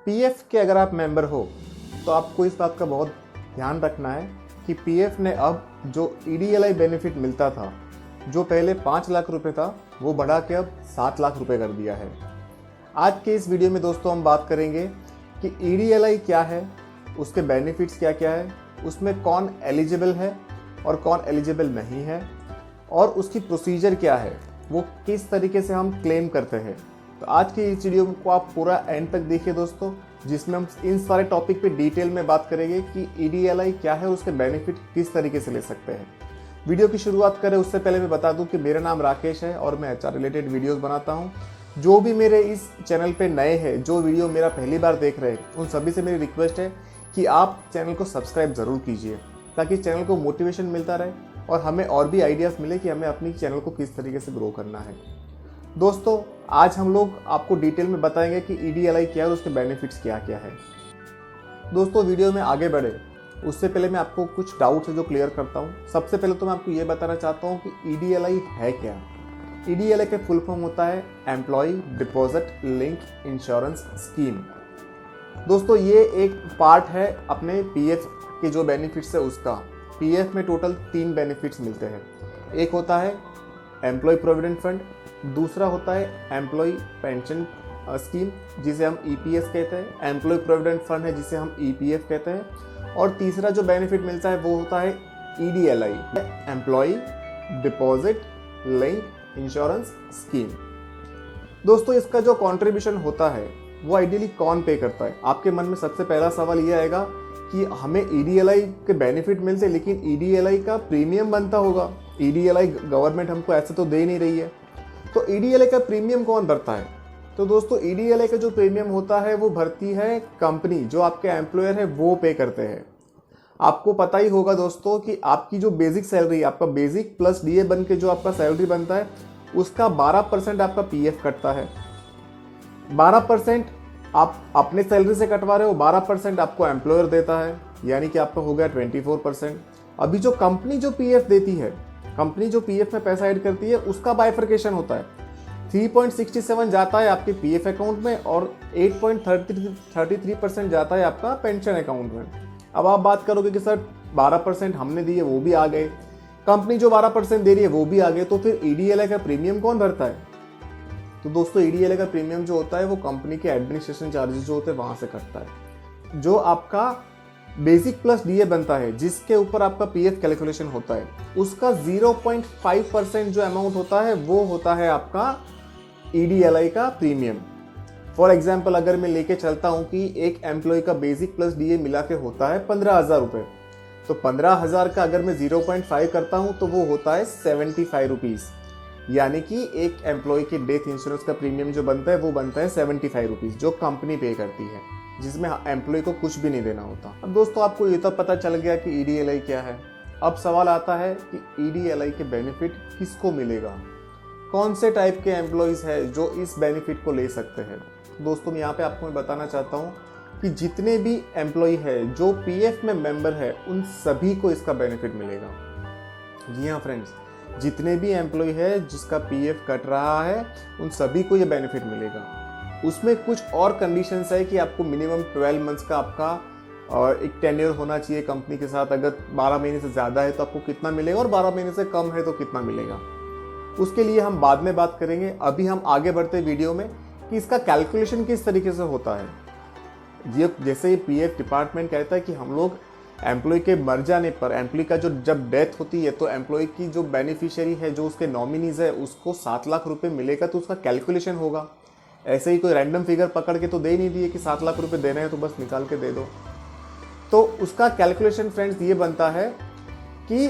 PF के अगर आप मेंबर हो तो आपको इस बात का बहुत ध्यान रखना है कि पीएफ ने अब जो ईडीएलआई बेनिफिट मिलता था, जो पहले 5 लाख रुपए था, वो बढ़ा के अब 7 लाख रुपए कर दिया है। आज के इस वीडियो में दोस्तों हम बात करेंगे कि ईडीएलआई क्या है, उसके बेनिफिट्स क्या क्या है, उसमें कौन एलिजिबल है और कौन एलिजिबल नहीं है, और उसकी प्रोसीजर क्या है, वो किस तरीके से हम क्लेम करते हैं। तो आज की इस वीडियो को आप पूरा एंड तक देखिए दोस्तों, जिसमें हम इन सारे टॉपिक पे डिटेल में बात करेंगे कि ईडीएलआई क्या है और उसके बेनिफिट किस तरीके से ले सकते हैं। वीडियो की शुरुआत करें उससे पहले मैं बता दूं कि मेरा नाम राकेश है और मैं एचआर रिलेटेड वीडियोस बनाता हूं। जो भी मेरे इस चैनल पे नए हैं, जो वीडियो मेरा पहली बार देख रहे हैं, उन सभी से मेरी रिक्वेस्ट है कि आप चैनल को सब्सक्राइब ज़रूर कीजिए, ताकि चैनल को मोटिवेशन मिलता रहे और हमें और भी आइडियाज़ मिले कि हमें अपनी चैनल को किस तरीके से ग्रो करना है। दोस्तों, आज हम लोग आपको डिटेल में बताएंगे कि ईडीएलआई क्या है और उसके बेनिफिट्स क्या क्या है। दोस्तों, वीडियो में आगे बढ़े उससे पहले मैं आपको कुछ डाउट्स है जो क्लियर करता हूँ। सबसे पहले तो मैं आपको ये बताना चाहता हूँ कि ईडीएलआई है क्या। ईडीएलआई का फुल फॉर्म होता है employ deposit link insurance scheme. दोस्तों, ये एक पार्ट है अपने पीएफ के जो बेनिफिट्स है उसका। पीएफ में टोटल 3 बेनिफिट्स मिलते हैं। एक होता है एम्प्लॉय प्रोविडेंट फंड, दूसरा होता है एम्प्लॉय पेंशन स्कीम जिसे हम ईपीएस कहते हैं, एम्प्लॉय प्रोविडेंट फंड है जिसे हम ईपीएफ कहते हैं, और तीसरा जो बेनिफिट मिलता है वो होता है EDLI, employ deposit link insurance scheme. दोस्तों, इसका जो कंट्रीब्यूशन होता है वो आइडियली कौन पे करता है। आपके मन में सबसे पहला सवाल ये आएगा कि हमें ईडीएलआई के बेनिफिट मिलते, लेकिन ईडीएलआई का प्रीमियम बनता होगा। ईडीएलआई गवर्नमेंट हमको ऐसे तो दे नहीं रही है, तो ईडीएलआई का प्रीमियम कौन भरता है। तो दोस्तों, ईडीएलआई का जो प्रीमियम होता है वो भरती है कंपनी, जो आपके एम्प्लॉयर है वो पे करते हैं। आपको पता ही होगा दोस्तों कि आपकी जो बेसिक सैलरी, आपका बेसिक प्लस डीए बन के जो आपका सैलरी बनता है, उसका 12% आपका पीएफ कटता है। 12% आप अपने सैलरी से कटवा रहे हो, 12% आपको एम्प्लॉयर देता है, यानी कि आपका हो गया 24%। अभी जो कंपनी जो पीएफ देती है, कंपनी जो पीएफ में पैसा ऐड करती है, उसका बाइफर्केशन होता है। 3.67 जाता है आपके पीएफ अकाउंट में और 8.33% जाता है आपका पेंशन अकाउंट में। अब आप बात करोगे कि सर 12% हमने दिए वो भी आ गए, कंपनी जो 12% दे रही है वो भी आ गए, तो फिर ईडीएलआई का प्रीमियम कौन भरता है। तो दोस्तों, ईडीएलआई का प्रीमियम जो होता है वो कंपनी के एडमिनिस्ट्रेशन चार्जेस जो होते हैं वहां से कटता है। जो आपका बेसिक प्लस डीए बनता है, जिसके ऊपर आपका पीएफ कैलकुलेशन होता है, उसका 0.5% जो अमाउंट होता है वो होता है आपका ईडीएलआई का प्रीमियम। फॉर एग्जाम्पल, अगर मैं लेके चलता हूं कि एक एम्प्लॉय का बेसिक प्लस डीए मिला के होता है 15,000 रुपये, तो 15,000 का अगर मैं 0.5 करता हूं तो वो होता है 75 रुपीज़, यानी कि एक एम्प्लॉय के डेथ इंश्योरेंस का प्रीमियम जो बनता है वो बनता है 75 रुपीज़, जो कंपनी पे करती है, जिसमें एम्प्लॉय को कुछ भी नहीं देना होता। अब दोस्तों, आपको ये तो पता चल गया कि ईडीएलआई क्या है। अब सवाल आता है कि ईडीएलआई के बेनिफिट किसको मिलेगा, कौन से टाइप के एम्प्लॉयज़ है जो इस बेनिफिट को ले सकते हैं। दोस्तों, मैं यहाँ पे आपको बताना चाहता हूँ कि जितने भी एम्प्लॉय है जो पीएफ में मेंबर है, उन सभी को इसका बेनिफिट मिलेगा। जी हाँ फ्रेंड्स, जितने भी एम्प्लॉय है जिसका पीएफ कट रहा है, उन सभी को ये बेनिफिट मिलेगा। उसमें कुछ और कंडीशंस है कि आपको मिनिमम 12 मंथ्स का आपका एक टेन्योर होना चाहिए कंपनी के साथ। अगर 12 महीने से ज़्यादा है तो आपको कितना मिलेगा, और 12 महीने से कम है तो कितना मिलेगा, उसके लिए हम बाद में बात करेंगे। अभी हम आगे बढ़ते वीडियो में कि इसका कैलकुलेशन किस तरीके से होता है। ये जैसे पीएफ डिपार्टमेंट कहता है कि हम लोग एम्प्लॉय के मर जाने पर, एम्प्लॉय का जो जब डेथ होती है, तो एम्प्लॉय की जो बेनिफिशियरी है, जो उसके नॉमिनीज है, उसको 7 लाख रुपए मिलेगा, तो उसका कैलकुलेशन होगा। ऐसे ही कोई रैंडम फिगर पकड़ के तो दे नहीं दिए कि 7 लाख रुपए देने हैं तो बस निकाल के दे दो। तो उसका कैलकुलेशन फ्रेंड्स ये बनता है कि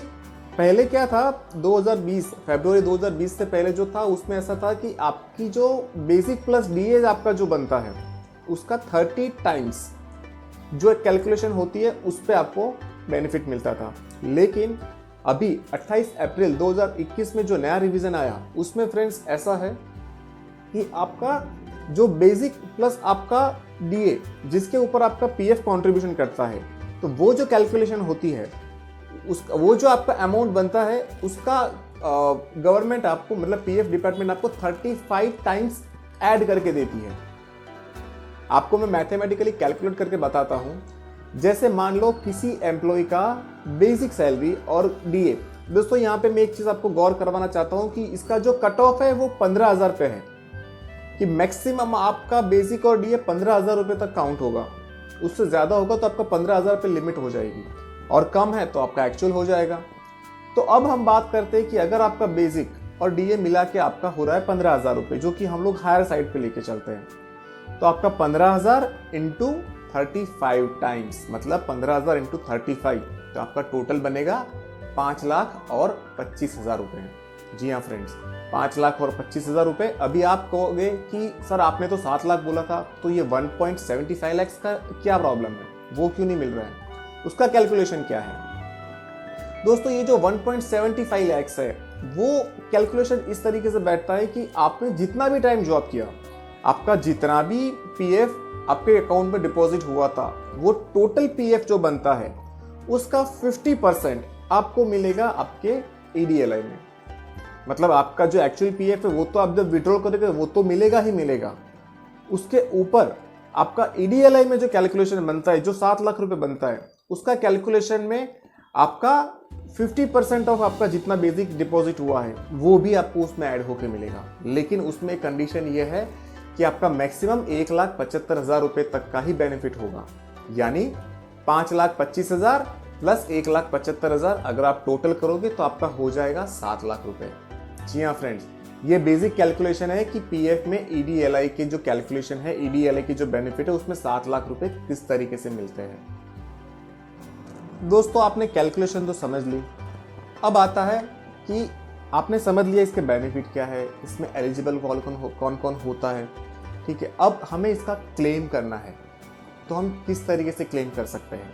पहले क्या था, 2020 फरवरी 2020 से पहले जो था उसमें ऐसा था कि आपकी जो बेसिक प्लस डीए आपका जो बनता है, उसका 30 टाइम्स जो कैलकुलेशन होती है उस पर आपको बेनिफिट मिलता था। लेकिन अभी 28 अप्रैल 2021 में जो नया रिवीजन आया, उसमें फ्रेंड्स ऐसा है कि आपका जो बेसिक प्लस आपका डीए, जिसके ऊपर आपका पीएफ कंट्रीब्यूशन करता है, तो वो जो कैलकुलेशन होती है, उसका वो जो आपका अमाउंट बनता है, उसका गवर्नमेंट आपको, मतलब पीएफ डिपार्टमेंट आपको 35 टाइम्स ऐड करके देती है। आपको मैं मैथमेटिकली कैलकुलेट करके बताता हूँ। जैसे मान लो किसी एम्प्लॉय का बेसिक सैलरी और डीए, दोस्तों यहाँ पे मैं एक चीज़ आपको गौर करवाना चाहता हूँ कि इसका जो कट ऑफ है वो 15,000 पे है, कि मैक्सिमम आपका बेसिक और डीए 15,000 रुपये तक काउंट होगा। उससे ज़्यादा होगा तो आपका 15,000 पे लिमिट हो जाएगी, और कम है तो आपका एक्चुअल हो जाएगा। तो अब हम बात करते हैं कि अगर आपका बेसिक और डीए मिला के आपका हो रहा है 15,000 रुपये, जो कि हम लोग हायर साइड पे लेके चलते हैं, तो आपका 15,000 इंटू 35 टाइम्स, मतलब 15,000 इंटू 35, तो आपका टोटल बनेगा 5,25,000 रुपये। जी हाँ फ्रेंड्स, 5,25,000 रुपये। अभी आप कहोगे कि सर आपने तो 7 लाख बोला था, तो ये 1.75 लाख का क्या प्रॉब्लम है, वो क्यों नहीं मिल रहा है? उसका कैलकुलेशन क्या है दोस्तों? ये जो 1.75 लाख है वो कैलकुलेशन इस तरीके से बैठता है कि आपने जितना भी टाइम जॉब किया, आपका जितना भी पीएफ आपके अकाउंट में डिपॉजिट हुआ था, वो टोटल पीएफ जो बनता है उसका 50% आपको मिलेगा आपके ईडीएलआई में। मतलब आपका जो एक्चुअल पीएफ है वो तो आप जब विड्रॉल करोगे वो तो मिलेगा ही मिलेगा, उसके ऊपर आपका ईडीएलआई में जो कैलकुलेशन बनता है, जो 7 लाख रुपए बनता है, उसका कैलकुलेशन में आपका 50% ऑफ आपका जितना बेसिक डिपॉजिट हुआ है वो भी आपको उसमें ऐड होके मिलेगा। लेकिन उसमें कंडीशन ये है कि आपका मैक्सिमम 1,75,000 रुपये तक का ही बेनिफिट होगा, यानी 5,25,000 प्लस 1,75,000 अगर आप टोटल करोगे तो आपका हो जाएगा 7 लाख रुपए। जी हाँ फ्रेंड्स, ये बेसिक कैलकुलेशन है कि पीएफ में ईडीएलआई के जो कैलकुलेशन है, ईडीएलआई की जो बेनिफिट है, उसमें 7 लाख रुपए किस तरीके से मिलते हैं। दोस्तों आपने कैलकुलेशन तो समझ ली, अब आता है कि आपने समझ लिया इसके बेनिफिट क्या है, इसमें एलिजिबल कौन कौन होता है, ठीक है। अब हमें इसका क्लेम करना है, तो हम किस तरीके से क्लेम कर सकते हैं?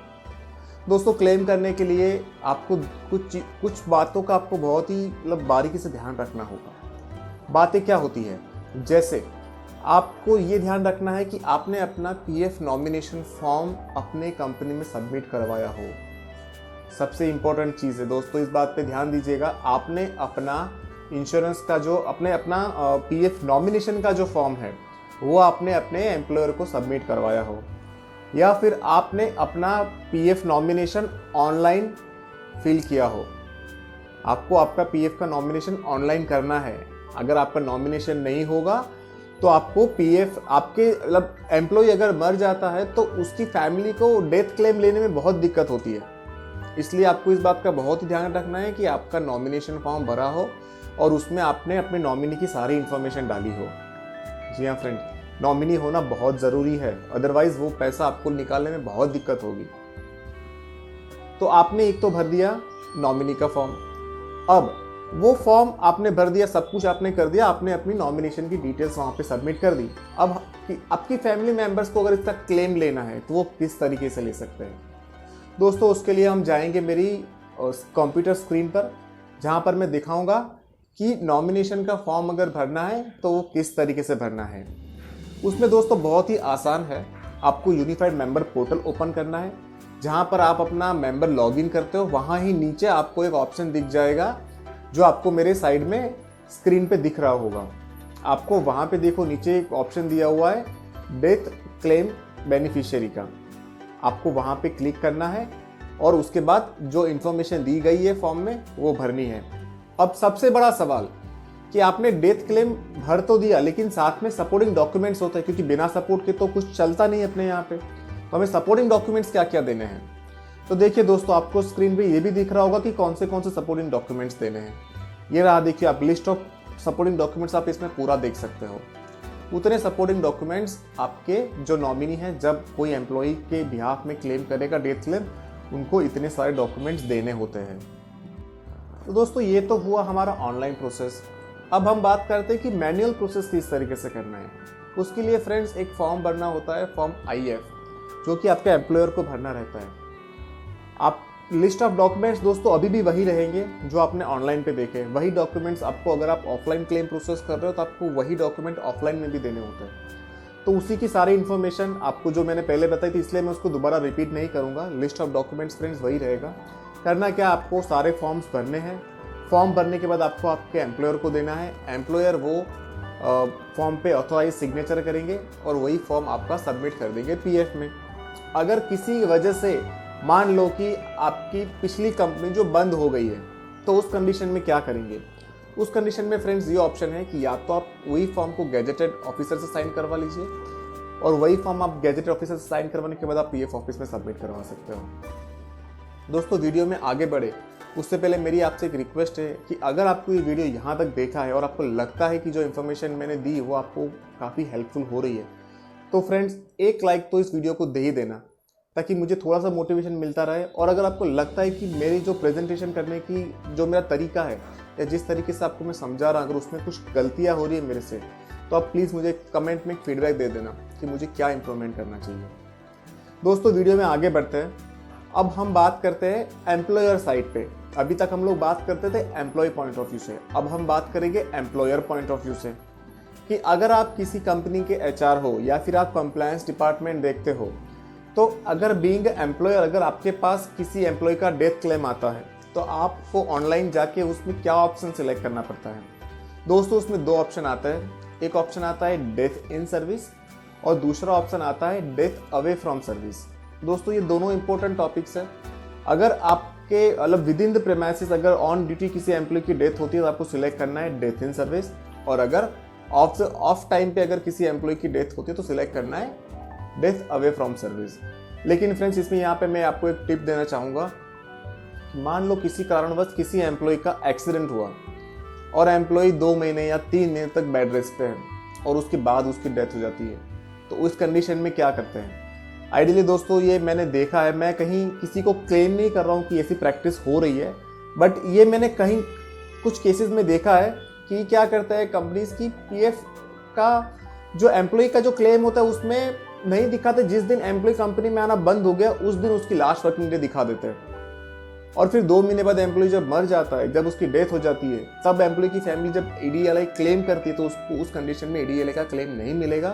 दोस्तों क्लेम करने के लिए आपको कुछ बातों का आपको बहुत ही मतलब बारीकी से ध्यान रखना होगा। बातें क्या होती है? जैसे आपको ये ध्यान रखना है कि आपने अपना पीएफ नॉमिनेशन फॉर्म अपने कंपनी में सबमिट करवाया हो। सबसे इंपॉर्टेंट चीज़ है दोस्तों, इस बात पे ध्यान दीजिएगा। आपने अपना इंश्योरेंस का जो अपना पीएफ नॉमिनेशन का जो फॉर्म है वो आपने अपने एम्प्लॉयर को सबमिट करवाया हो, या फिर आपने अपना पीएफ नॉमिनेशन ऑनलाइन फिल किया हो। आपको आपका पीएफ का नॉमिनेशन ऑनलाइन करना है। अगर आपका नॉमिनेशन नहीं होगा तो आपको पीएफ, आपके मतलब एम्प्लॉय अगर मर जाता है तो उसकी फैमिली को डेथ क्लेम लेने में बहुत दिक्कत होती है। इसलिए आपको इस बात का बहुत ही ध्यान रखना है कि आपका नॉमिनेशन फॉर्म भरा हो और उसमें आपने अपने नॉमिनी की सारी इंफॉर्मेशन डाली हो। जी हाँ फ्रेंड, नॉमिनी होना बहुत ज़रूरी है, अदरवाइज वो पैसा आपको निकालने में बहुत दिक्कत होगी। तो आपने एक तो भर दिया नॉमिनी का फॉर्म। अब वो फॉर्म आपने भर दिया, सब कुछ आपने कर दिया, आपने अपनी नॉमिनेशन की डिटेल्स वहाँ पे सबमिट कर दी। अब आपकी फैमिली मेंबर्स को अगर इसका क्लेम लेना है तो वो किस तरीके से ले सकते हैं? दोस्तों उसके लिए हम जाएंगे मेरी कंप्यूटर स्क्रीन पर, जहाँ पर मैं दिखाऊंगा कि नॉमिनेशन का फॉर्म अगर भरना है तो वो किस तरीके से भरना है। उसमें दोस्तों बहुत ही आसान है। आपको यूनिफाइड मेंबर पोर्टल ओपन करना है, जहाँ पर आप अपना मेंबर लॉगिन करते हो। वहाँ ही नीचे आपको एक ऑप्शन दिख जाएगा जो आपको मेरे साइड में स्क्रीन पे दिख रहा होगा। आपको वहाँ पे देखो नीचे एक ऑप्शन दिया हुआ है डेथ क्लेम बेनिफिशियरी का, आपको वहाँ पे क्लिक करना है और उसके बाद जो इन्फॉर्मेशन दी गई है फॉर्म में वो भरनी है। अब सबसे बड़ा सवाल कि आपने डेथ क्लेम भर तो दिया, लेकिन साथ में सपोर्टिंग डॉक्यूमेंट्स होते हैं, क्योंकि बिना सपोर्ट के तो कुछ चलता नहीं अपने यहाँ पे। तो हमें सपोर्टिंग डॉक्यूमेंट्स क्या क्या देने हैं? तो देखिए दोस्तों, आपको स्क्रीन पे ये भी दिख रहा होगा कि कौन से सपोर्टिंग डॉक्यूमेंट्स देने हैं। ये रहा, देखिए आप लिस्ट ऑफ सपोर्टिंग डॉक्यूमेंट्स आप इसमें पूरा देख सकते हो। उतने सपोर्टिंग डॉक्यूमेंट्स आपके जो नॉमिनी हैं, जब कोई एम्प्लॉई के बिहाफ में क्लेम करेगा डेथ क्लेम, उनको इतने सारे डॉक्यूमेंट्स देने होते हैं। तो दोस्तों ये तो हुआ हमारा ऑनलाइन प्रोसेस। अब हम बात करते हैं कि मैनुअल प्रोसेस किस तरीके से करना है। उसके लिए फ्रेंड्स एक फॉर्म भरना होता है, फॉर्म IF, जो कि आपके एम्प्लॉयर को भरना रहता है। आप लिस्ट ऑफ डॉक्यूमेंट्स दोस्तों अभी भी वही रहेंगे जो आपने ऑनलाइन पे देखे, वही डॉक्यूमेंट्स आपको, अगर आप ऑफलाइन क्लेम प्रोसेस कर रहे हो तो आपको वही डॉक्यूमेंट ऑफलाइन में भी देने होते हैं। तो उसी की सारी इन्फॉर्मेशन आपको जो मैंने पहले बताई थी, इसलिए मैं उसको दोबारा रिपीट नहीं करूँगा। लिस्ट ऑफ डॉक्यूमेंट्स फ्रेंड्स वही रहेगा। करना क्या, आपको सारे फॉर्म्स भरने हैं। फॉर्म भरने के बाद आपको आपके एम्प्लॉयर को देना है। एम्प्लॉयर वो फॉर्म पे ऑथोराइज सिग्नेचर करेंगे और वही फॉर्म आपका सबमिट कर देंगे पीएफ में। अगर किसी वजह से मान लो कि आपकी पिछली कंपनी जो बंद हो गई है, तो उस कंडीशन में क्या करेंगे? उस कंडीशन में फ्रेंड्स ये ऑप्शन है कि या तो आप वही फॉर्म को गैजेटेड ऑफिसर से साइन करवा लीजिए और वही फॉर्म आप गैजेटेड ऑफिसर से साइन करवाने के बाद आप पीएफ ऑफिस में सबमिट करवा सकते हो। दोस्तों, वीडियो में आगे बढ़े उससे पहले मेरी आपसे एक रिक्वेस्ट है कि अगर आपको ये वीडियो यहाँ तक देखा है और आपको लगता है कि जो इन्फॉर्मेशन मैंने दी वो आपको काफ़ी हेल्पफुल हो रही है, तो फ्रेंड्स एक लाइक तो इस वीडियो को दे ही देना ताकि मुझे थोड़ा सा मोटिवेशन मिलता रहे। और अगर आपको लगता है कि मेरी जो प्रेजेंटेशन करने की जो मेरा तरीका है या जिस तरीके से आपको मैं समझा रहा, अगर उसमें कुछ गलतियाँ हो रही है मेरे से, तो आप प्लीज़ मुझे कमेंट में फीडबैक दे देना कि मुझे क्या इंप्रूवमेंट करना चाहिए। दोस्तों, वीडियो में आगे बढ़ते हैं। अब हम बात करते हैं एम्प्लॉयर साइड पे। अभी तक हम लोग बात करते थे एम्प्लॉय पॉइंट ऑफ व्यू से, अब हम बात करेंगे एम्प्लॉयर पॉइंट ऑफ व्यू से कि अगर आप किसी कंपनी के एचआर हो या फिर आप कंप्लायंस डिपार्टमेंट देखते हो, तो अगर बीइंग एम्प्लॉयर अगर आपके पास किसी एम्प्लॉय का डेथ क्लेम आता है तो आपको ऑनलाइन जाके उसमें क्या ऑप्शन सिलेक्ट करना पड़ता है? दोस्तों, उसमें दो ऑप्शन आता है। एक ऑप्शन आता है डेथ इन सर्विस और दूसरा ऑप्शन आता है डेथ अवे फ्रॉम सर्विस। दोस्तों, ये दोनों इंपॉर्टेंट टॉपिक्स हैं। अगर आपके मतलब विद इन द प्रेमाइसिस अगर ऑन ड्यूटी किसी एम्प्लॉय की डेथ होती है तो आपको सिलेक्ट करना है डेथ इन सर्विस, और अगर ऑफ टाइम पे अगर किसी एम्प्लॉय की डेथ होती है तो सिलेक्ट करना है डेथ अवे फ्रॉम सर्विस। लेकिन फ्रेंड्स, इसमें यहाँ पे मैं आपको एक टिप देना चाहूँगा। मान लो किसी कारणवश किसी एम्प्लॉय का एक्सीडेंट हुआ और एम्प्लॉय 2 महीने या 3 महीने तक बेड रेस्ट पे है और उसके बाद उसकी डेथ हो जाती है, तो उस कंडीशन में क्या करते हैं? आइडियली दोस्तों, ये मैंने देखा है, मैं कहीं किसी को क्लेम नहीं कर रहा हूँ कि ऐसी प्रैक्टिस हो रही है, बट ये मैंने कहीं कुछ केसेस में देखा है कि क्या करता है कंपनीज की पीएफ का जो एम्प्लॉय का जो क्लेम होता है उसमें नहीं दिखाते। जिस दिन एम्प्लॉय कंपनी में आना बंद हो गया उस दिन उसकी लास्ट वर्किंग डे दिखा देते हैं, और फिर 2 महीने बाद एम्प्लॉय जब मर जाता है, जब उसकी डेथ हो जाती है, तब एम्प्लॉय की फैमिली जब ईडीएलआई क्लेम करती है तो उसको उस कंडीशन में ईडीएलआई का क्लेम नहीं मिलेगा,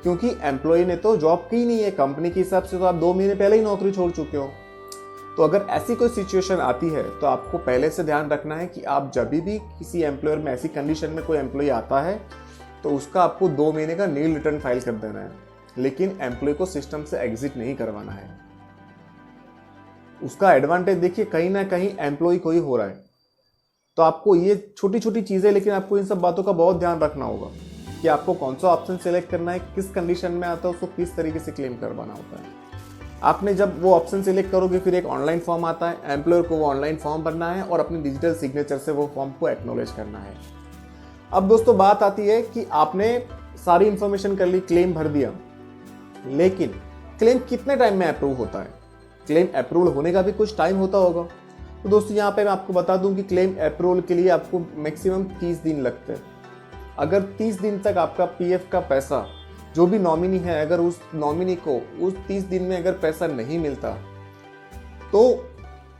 क्योंकि एम्प्लॉय ने तो जॉब की नहीं है। कंपनी के हिसाब से तो आप 2 महीने पहले ही नौकरी छोड़ चुके हो। तो अगर ऐसी कोई सिचुएशन आती है तो आपको पहले से ध्यान रखना है कि आप जब भी किसी एम्प्लॉयर में ऐसी कंडीशन में कोई एम्प्लॉय आता है तो उसका आपको 2 महीने का नील रिटर्न फाइल कर देना है, लेकिन एम्प्लॉय को सिस्टम से एग्जिट नहीं करवाना है। उसका एडवांटेज देखिए, कहीं ना कहीं एम्प्लॉय को ही हो रहा है। तो आपको ये छोटी छोटी चीजें, लेकिन आपको इन सब बातों का बहुत ध्यान रखना होगा कि आपको कौन सा ऑप्शन सेलेक्ट करना है, किस कंडीशन में आता है, उसको किस तरीके से क्लेम करवाना होता है। आपने जब वो ऑप्शन सेलेक्ट करोगे फिर एक ऑनलाइन फॉर्म आता है, एम्प्लॉयर को वो ऑनलाइन फॉर्म भरना है और अपनी डिजिटल सिग्नेचर से वो फॉर्म को एक्नॉलेज करना है। अब दोस्तों, बात आती है कि आपने सारी इंफॉर्मेशन कर ली, क्लेम भर दिया, लेकिन क्लेम कितने टाइम में अप्रूव होता है? क्लेम अप्रूवल होने का भी कुछ टाइम होता होगा। तो दोस्तों, यहाँ पे मैं आपको बता दूं कि क्लेम अप्रूवल के लिए आपको मैक्सिमम 30 दिन लगते हैं। अगर 30 दिन तक आपका पीएफ का पैसा, जो भी नॉमिनी है, अगर उस नॉमिनी को उस 30 दिन में अगर पैसा नहीं मिलता तो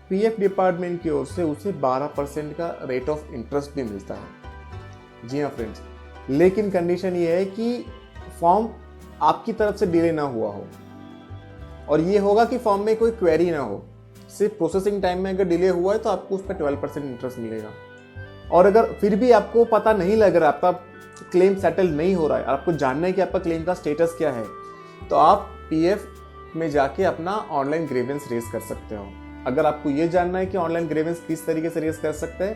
पीएफ डिपार्टमेंट की ओर से उसे 12% का रेट ऑफ इंटरेस्ट भी मिलता है। जी हाँ फ्रेंड्स, लेकिन कंडीशन ये है कि फॉर्म आपकी तरफ से डिले ना हुआ हो, और ये होगा कि फॉर्म में कोई क्वेरी ना हो। सिर्फ प्रोसेसिंग टाइम में अगर डिले हुआ है तो आपको उस पर 12% इंटरेस्ट मिलेगा। और अगर फिर भी आपको पता नहीं लग रहा, आपका क्लेम सेटल नहीं हो रहा है, आपको जानना है कि आपका क्लेम का स्टेटस क्या है, तो आप पीएफ में जाके अपना ऑनलाइन ग्रीवेंस रेज कर सकते हो। अगर आपको ये जानना है कि ऑनलाइन ग्रीवेंस किस तरीके से रेज कर सकते हैं,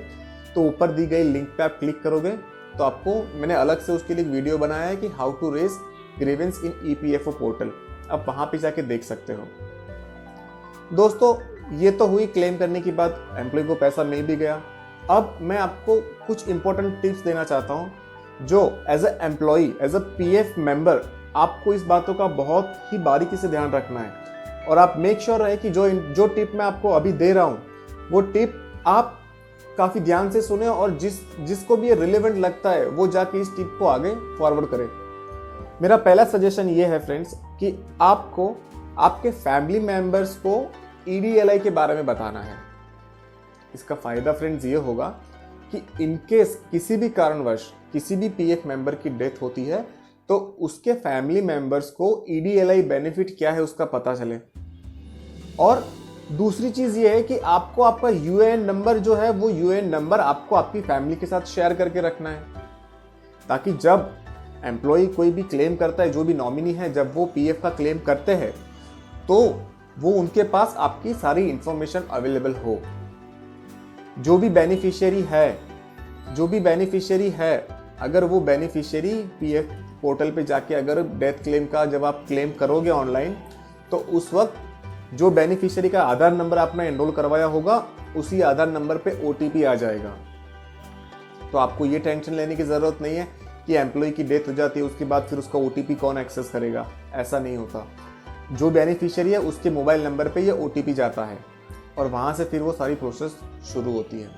तो ऊपर दी गई लिंक पे आप क्लिक करोगे तो आपको मैंने अलग से उसके लिए वीडियो बनाया है कि how to raise grievance in EPFO portal, आप वहां पे जाके देख सकते हो। दोस्तों, ये तो हुई क्लेम करने की बात, एम्प्लॉय को पैसा मिल भी गया। अब मैं आपको कुछ इंपॉर्टेंट टिप्स देना चाहता हूं जो as a employ, as a PF member आपको इस बातों का बहुत ही बारीकी से ध्यान रखना है। और आप मेक श्योर रहे कि जो टिप मैं आपको अभी दे रहा हूं वो टिप आप काफी ध्यान से सुने, और जिसको भी ये रिलेवेंट लगता है वो जाके इस टिप को आगे फॉरवर्ड करे। मेरा पहला सजेशन ये है फ्रेंड्स कि आपको आपके फैमिली मेंबर्स को ईडीएलआई के बारे में बताना है। इसका फायदा फ्रेंड्स ये होगा कि इनकेस किसी भी कारणवश किसी भी पीएफ मेंबर की डेथ होती है तो उसके फैमिली मेंबर्स को ईडीएलआई बेनिफिट क्या है उसका पता चले। और दूसरी चीज ये है कि आपको आपका यूएएन नंबर जो है वो यूएएन नंबर आपको आपकी फैमिली के साथ शेयर करके रखना है। ताकि जब एम्प्लॉय कोई भी क्लेम करता है, जो भी नॉमिनी है, जब वो पीएफ का क्लेम करते हैं तो वो उनके पास आपकी सारी इंफॉर्मेशन अवेलेबल हो। जो भी बेनिफिशियरी है, अगर वो बेनिफिशियरी पीएफ पोर्टल पे जाके अगर डेथ क्लेम का जब आप क्लेम करोगे ऑनलाइन, तो उस वक्त जो बेनिफिशियरी का आधार नंबर आपने एनरोल करवाया होगा, उसी आधार नंबर पे ओटीपी आ जाएगा। तो आपको ये टेंशन लेने की ज़रूरत नहीं है कि एम्प्लॉय की डेथ हो जाती है उसके बाद फिर उसका ओटीपी कौन एक्सेस करेगा। ऐसा नहीं होता। जो बेनिफिशियरी है उसके मोबाइल नंबर पे ये ओटीपी जाता है और वहाँ से फिर वो सारी प्रोसेस शुरू होती है।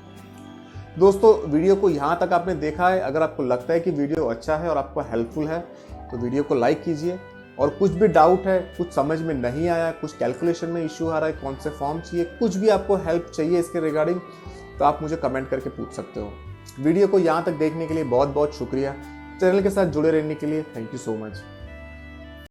दोस्तों, वीडियो को यहाँ तक आपने देखा है। अगर आपको लगता है कि वीडियो अच्छा है और आपको हेल्पफुल है तो वीडियो को लाइक कीजिए। और कुछ भी डाउट है, कुछ समझ में नहीं आया, कुछ कैलकुलेशन में इश्यू आ रहा है, कौन से फॉर्म चाहिए, कुछ भी आपको हेल्प चाहिए इसके रिगार्डिंग, तो आप मुझे कमेंट करके पूछ सकते हो। वीडियो को यहाँ तक देखने के लिए बहुत बहुत शुक्रिया। चैनल के साथ जुड़े रहने के लिए थैंक यू सो मच।